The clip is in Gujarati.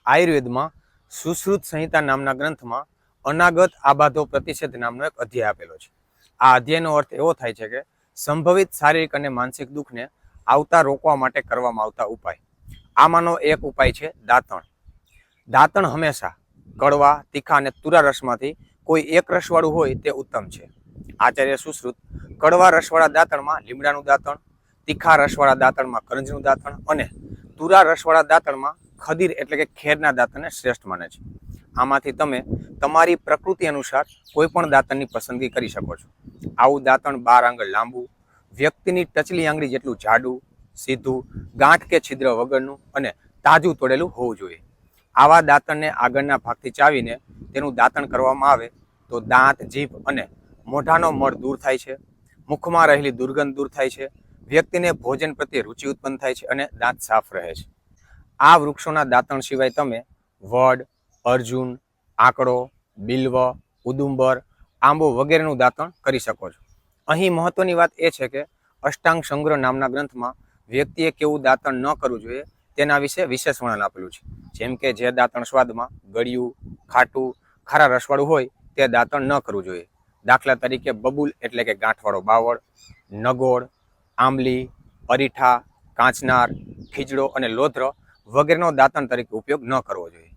આયુર્વેદમાં સુશ્રુત સંહિતા નામના ગ્રંથમાં અનાગત આબાધો પ્રતિષેધ નામનો એક અધ્યાય આપેલો છે. આ અધ્યાયનો અર્થ એવો થાય છે કે સંભવિત શારીરિક અને માનસિક દુઃખને આવતા રોકવા માટે કરવામાં આવતા ઉપાય. આમાંનો એક ઉપાય છે દાંતણ. દાંતણ હંમેશા કડવા, તીખા અને તુરા રસમાંથી કોઈ એક રસવાળું હોય તે ઉત્તમ છે. આચાર્ય સુશ્રુત કડવા રસવાળા દાંતણમાં લીમડાનું દાંતણ, તીખા રસવાળા દાંતણમાં કરંજનું દાંતણ અને તુરા રસવાળા દાંતણમાં ખદીર એટલે કે ખેરના દાંતણને શ્રેષ્ઠ માને છે. આમાંથી તમે તમારી પ્રકૃતિ અનુસાર કોઈ પણ દાંતણની પસંદગી કરી શકો છો. આવું દાંતણ 12 આંગળ લાંબુ, વ્યક્તિની ટચલી આંગળી જેટલું જાડું, સીધું, ગાંઠ કે છિદ્ર વગરનું અને તાજું તોડેલું હોવું જોઈએ. આવા દાંતણને આગળના ભાગથી ચાવીને તેનું દાંતણ કરવામાં આવે તો દાંત, જીભ અને મોઢાનો મળ દૂર થાય છે, મુખમાં રહેલી દુર્ગંધ દૂર થાય છે, વ્યક્તિને ભોજન પ્રત્યે રુચિ ઉત્પન્ન થાય છે અને દાંત સાફ રહે છે. આ વૃક્ષોના દાંતણ સિવાય તમે વડ, અર્જુન, આંકડો, બિલ્વ, ઉદુંબર, આંબો વગેરેનું દાંતણ કરી શકો છો. અહીં મહત્વની વાત એ છે કે અષ્ટાંગ સંગ્રહ નામના ગ્રંથમાં વ્યક્તિએ કેવું દાંતણ ન કરવું જોઈએ તેના વિશે વિશેષ વર્ણન આપેલું છે. જેમ કે જે દાંતણ સ્વાદમાં ગળ્યું, ખાટું, ખારા રસવાળું હોય તે દાંતણ ન કરવું જોઈએ. દાખલા તરીકે બબૂલ એટલે કે ગાંઠવાળો બાવળ, નગોળ, આંબલી, અરીઠા, કાંચનાર, ખીજડો અને લોધ્ર વગેરેનો દાંતણ તરીકે ઉપયોગ ન કરવો જોઈએ.